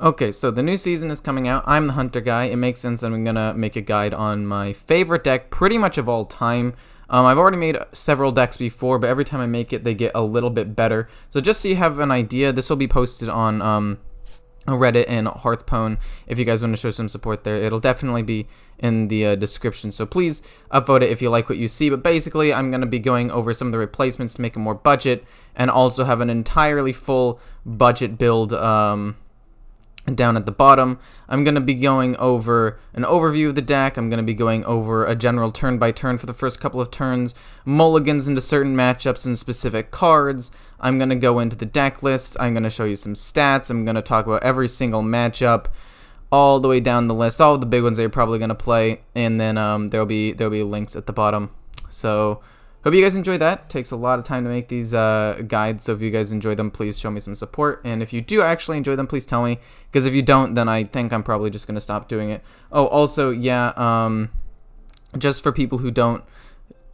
Okay, so the new season is coming out. I'm the Hunter guy. It makes sense that I'm going to make a guide on my favorite deck pretty much of all time. I've already made several decks before, but every time I make it, they get a little bit better. So just so you have an idea, this will be posted on Reddit and Hearthstone if you guys want to show some support there. It'll definitely be in the description, so please upvote it if you like what you see. But basically, I'm going to be going over some of the replacements to make it more budget, and also have an entirely full budget build down at the bottom. I'm going to be going over an overview of the deck. I'm going to be going over a general turn by turn for the first couple of turns, mulligans into certain matchups and specific cards. I'm going to go into the deck list. I'm going to show you some stats. I'm going to talk about every single matchup all the way down the list, all of the big ones that you're probably going to play, and then there'll be links at the bottom. So hope you guys enjoy that. It takes a lot of time to make these guides, so if you guys enjoy them, please show me some support. And if you do actually enjoy them, please tell me, because if you don't, then I think I'm probably just going to stop doing it. Oh, also, yeah, just for people who don't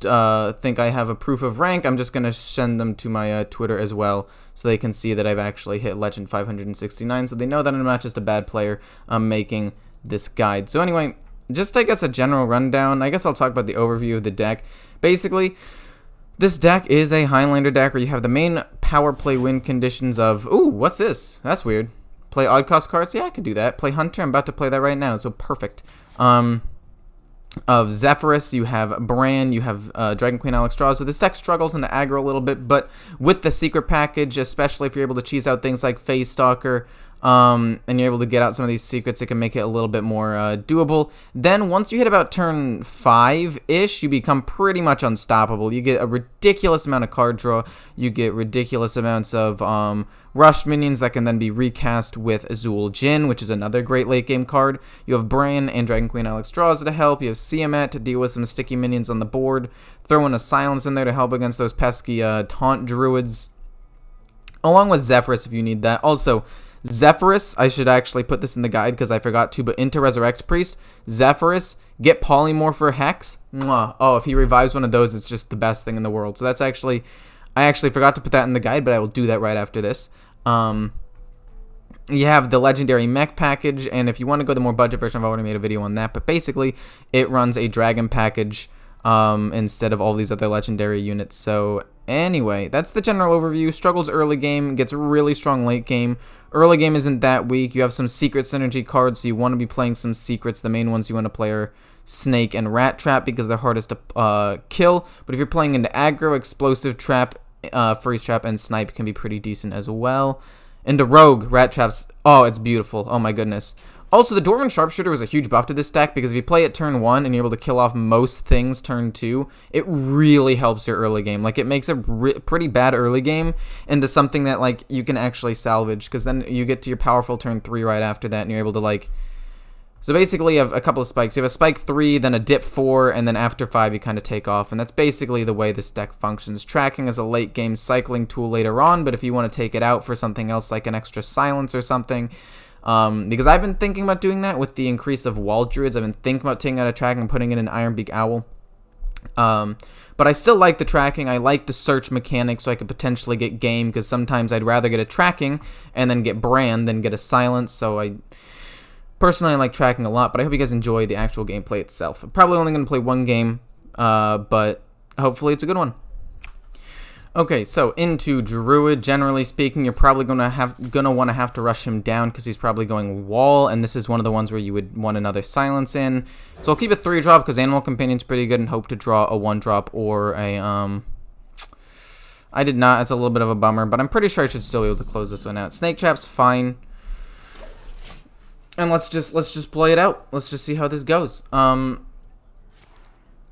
think I have a proof of rank, I'm just going to send them to my Twitter as well, so they can see that I've actually hit Legend 569, so they know that I'm not just a bad player. I'm making this guide. So anyway, just I guess a general rundown. I guess I'll talk about the overview of the deck. Basically, this deck is a Highlander deck where you have the main power play win conditions of, ooh, what's this? That's weird. Play odd cost cards? Yeah, I could do that. Play Hunter? I'm about to play that right now, so perfect. Of Zephyrus, you have Bran, you have Dragon Queen Alexstrasza. So this deck struggles into aggro a little bit, but with the secret package, especially if you're able to cheese out things like Phase Stalker, and you're able to get out some of these secrets, it can make it a little bit more doable. Then once you hit about turn 5-ish, you become pretty much unstoppable. You get a ridiculous amount of card draw. You get ridiculous amounts of rushed minions that can then be recast with Azul Jin, which is another great late game card. You have Bran and Dragon Queen Alexstrasza to help. You have Siamet to deal with some sticky minions on the board. Throw in a Silence in there to help against those pesky taunt druids, along with Zephyrus if you need that. Also, Zephyrus, I should actually put this in the guide because I forgot to, but into Resurrect Priest, Zephyrus, get Polymorph for Hex. Mwah. Oh, if he revives one of those, it's just the best thing in the world. So that's actually, I actually forgot to put that in the guide, but I will do that right after this. You have the Legendary Mech package, and if you want to go the more budget version, I've already made a video on that, but basically, it runs a Dragon package instead of all these other Legendary units. So anyway, that's the general overview. Struggles early game, gets really strong late game. Early game isn't that weak. You have some secret synergy cards, so you want to be playing some secrets. The main ones you want to play are Snake and Rat Trap because they're hardest to kill. But if you're playing into aggro, Explosive Trap, Freeze Trap, and Snipe can be pretty decent as well. Into Rogue, Rat Traps, oh, it's beautiful. Oh my goodness. Also, the Dwarven Sharpshooter was a huge buff to this deck because if you play it turn 1 and you're able to kill off most things turn 2, it really helps your early game. Like, it makes a pretty bad early game into something that, like, you can actually salvage because then you get to your powerful turn 3 right after that and you're able to, like... So basically, you have a couple of spikes. You have a spike 3, then a dip 4, and then after 5, you kind of take off. And that's basically the way this deck functions. Tracking is a late game cycling tool later on, but if you want to take it out for something else like an extra silence or something... because I've been thinking about doing that with the increase of wall druids. I've been thinking about taking out a track and putting it in Ironbeak Owl. But I still like the tracking. I like the search mechanic, so I could potentially get game, because sometimes I'd rather get a tracking and then get Brand than get a silence. So I personally like tracking a lot, but I hope you guys enjoy the actual gameplay itself. I'm probably only going to play one game, but hopefully it's a good one. Okay, so into Druid, generally speaking, you're probably gonna want to have to rush him down because he's probably going wall, and this is one of the ones where you would want another silence in. So I'll keep a 3-drop because Animal Companion's pretty good and hope to draw a 1-drop or a I did not. It's a little bit of a bummer, but I'm pretty sure I should still be able to close this one out. Snake Trap's fine, and let's just play it out. Let's just see how this goes.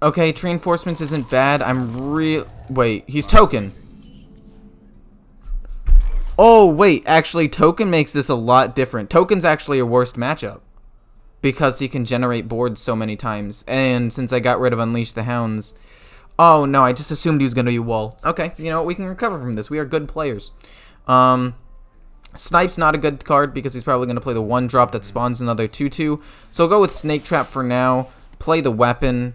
Okay, Tree Enforcements isn't bad. Wait, he's Token. Oh, wait, actually, Token makes this a lot different. Token's actually a worst matchup because he can generate boards so many times. And since I got rid of Unleash the Hounds... Oh, no, I just assumed he was going to be wall. Okay, you know what? We can recover from this. We are good players. Snipe's not a good card because he's probably going to play the 1-drop that spawns another 2/2. So I'll go with Snake Trap for now. Play the weapon.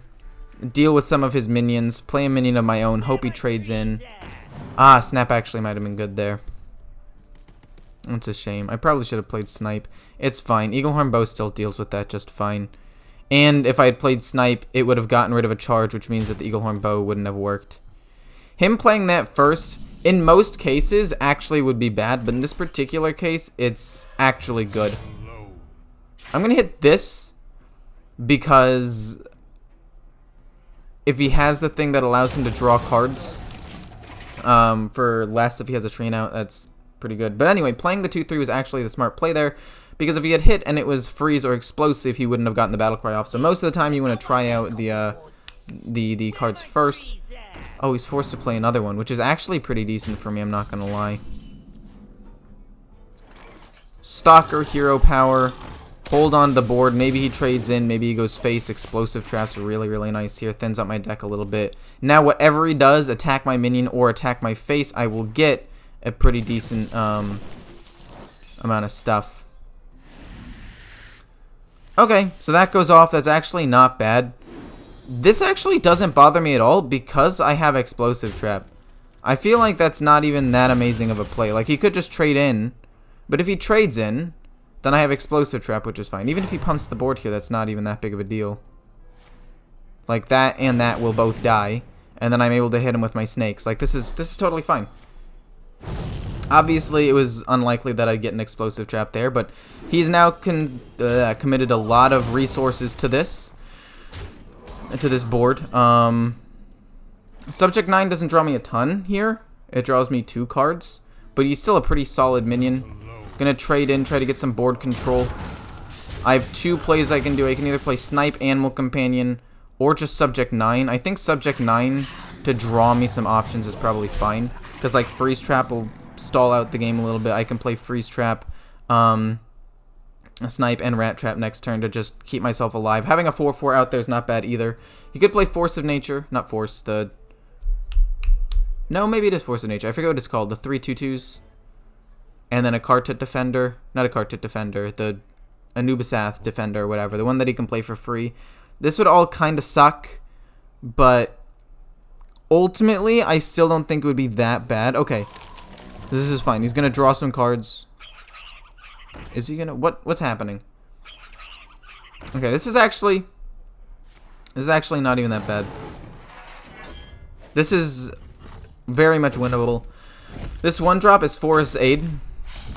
Deal with some of his minions, play a minion of my own, hope he trades in. Ah, Snap actually might have been good there. That's a shame. I probably should have played Snipe. It's fine. Eaglehorn Bow still deals with that just fine. And if I had played Snipe, it would have gotten rid of a charge, which means that the Eaglehorn Bow wouldn't have worked. Him playing that first, in most cases, actually would be bad, but in this particular case, it's actually good. I'm going to hit this because if he has the thing that allows him to draw cards for less if he has a train out, that's pretty good. But anyway, playing the 2-3 was actually the smart play there, because if he had hit and it was freeze or explosive, he wouldn't have gotten the battle cry off. So most of the time you want to try out the cards first. Oh, he's forced to play another one, which is actually pretty decent for me, I'm not gonna lie. Stalker, hero power, hold on the board. Maybe he trades in, maybe he goes face. Explosive traps are really, really nice here. Thins out my deck a little bit. Now whatever he does, attack my minion or attack my face, I will get a pretty decent amount of stuff. Okay, so that goes off. That's actually not bad. This actually doesn't bother me at all because I have Explosive Trap. I feel like that's not even that amazing of a play. Like, he could just trade in, but if he trades in, then I have Explosive Trap, which is fine. Even if he pumps the board here, that's not even that big of a deal. Like, that and that will both die, and then I'm able to hit him with my snakes. Like, this is totally fine. Obviously, it was unlikely that I'd get an Explosive Trap there, but he's now committed a lot of resources to this board. Subject 9 doesn't draw me a ton here. It draws me 2 cards, but he's still a pretty solid minion. Gonna trade in, try to get some board control. I have 2 plays I can do. I can either play Snipe, Animal Companion, or just Subject 9. I think Subject 9 to draw me some options is probably fine, because like Freeze Trap will stall out the game a little bit. I can play Freeze Trap, Snipe, and Rat Trap next turn to just keep myself alive. Having a 4/4 out there is not bad either. You could play Force of Nature, not Force, no, maybe it is Force of Nature. I forget what it's called, the 3/2/2s. And then a Kartut Defender, not a Kartut Defender, the Anubisath Defender or whatever, the one that he can play for free. This would all kind of suck, but ultimately, I still don't think it would be that bad. Okay, this is fine. He's gonna draw some cards. Is he gonna... What's happening? Okay, this is actually not even that bad. This is very much winnable. This 1-drop is Forest Aid.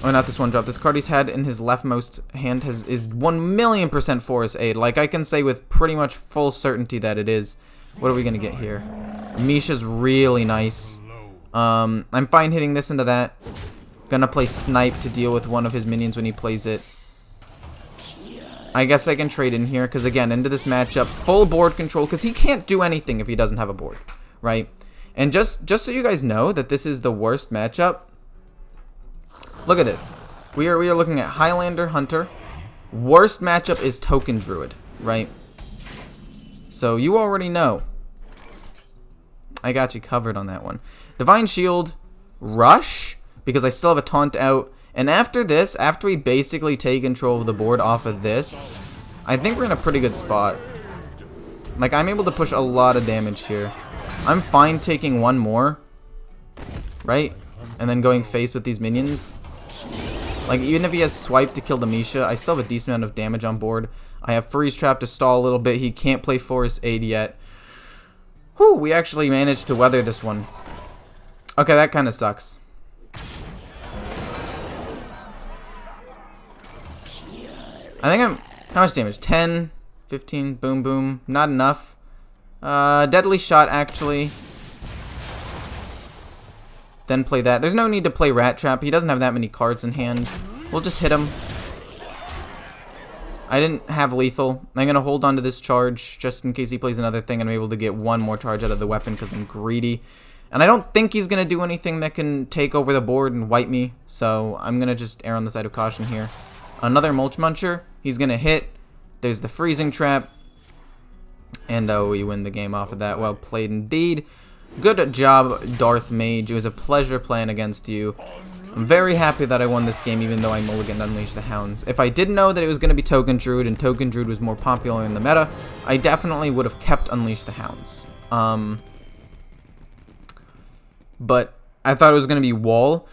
Oh, not this 1-drop. This card he's had in his leftmost hand is 1,000,000% Forest Aid. Like, I can say with pretty much full certainty that it is. What are we gonna get here? Misha's really nice. I'm fine hitting this into that. Gonna play Snipe to deal with one of his minions when he plays it. I guess I can trade in here, because again, into this matchup, full board control, because he can't do anything if he doesn't have a board, right? And just so you guys know that this is the worst matchup, look at this. We are looking at Highlander Hunter. Worst matchup is Token Druid, right? So you already know. I got you covered on that one. Divine Shield, Rush, because I still have a taunt out. And after this, after we basically take control of the board off of this, I think we're in a pretty good spot. Like, I'm able to push a lot of damage here. I'm fine taking one more, right? And then going face with these minions. Like, even if he has Swipe to kill the Misha, I still have a decent amount of damage on board. I have Freeze Trap to stall a little bit. He can't play Forest Aid yet. Whew, we actually managed to weather this one. Okay, that kind of sucks. I think I'm... How much damage? 10, 15, boom, boom. Not enough. Deadly Shot, actually. Then play that. There's no need to play Rat Trap. He doesn't have that many cards in hand. We'll just hit him. I didn't have lethal. I'm going to hold on to this charge just in case he plays another thing and I'm able to get one more charge out of the weapon because I'm greedy. And I don't think he's going to do anything that can take over the board and wipe me. So I'm going to just err on the side of caution here. Another Mulch Muncher. He's going to hit. There's the Freezing Trap. And we win the game off of that. Well played indeed. Good job, Darth Mage. It was a pleasure playing against you. I'm very happy that I won this game, even though I mulliganed Unleash the Hounds. If I didn't know that it was going to be Token Druid, and Token Druid was more popular in the meta, I definitely would have kept Unleash the Hounds. But I thought it was going to be Wall.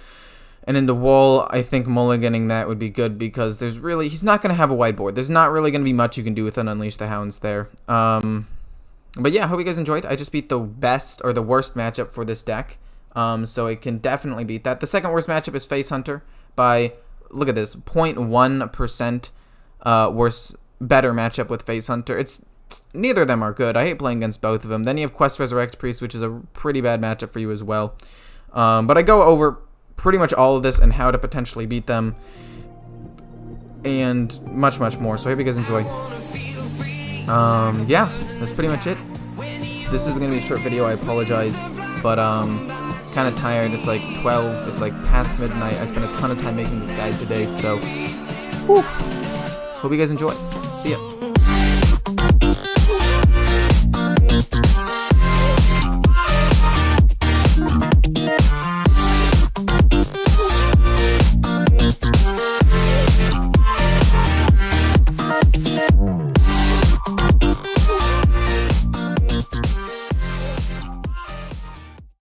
And in the wall, I think mulliganing that would be good because he's not going to have a wide board. There's not really going to be much you can do with an Unleash the Hounds there. But yeah, I hope you guys enjoyed. I just beat the best or the worst matchup for this deck. So it can definitely beat that. The second worst matchup is Face Hunter by, look at this, 0.1% better matchup with Face Hunter. Neither of them are good. I hate playing against both of them. Then you have Quest Resurrect Priest, which is a pretty bad matchup for you as well. But I go over pretty much all of this and how to potentially beat them and much more, so I hope you guys enjoy. Yeah, that's pretty much it. This is gonna be a short video, I apologize, but kind of tired. It's like 12, it's like past midnight. I spent a ton of time making this guide today, so whew. Hope you guys enjoy. See ya.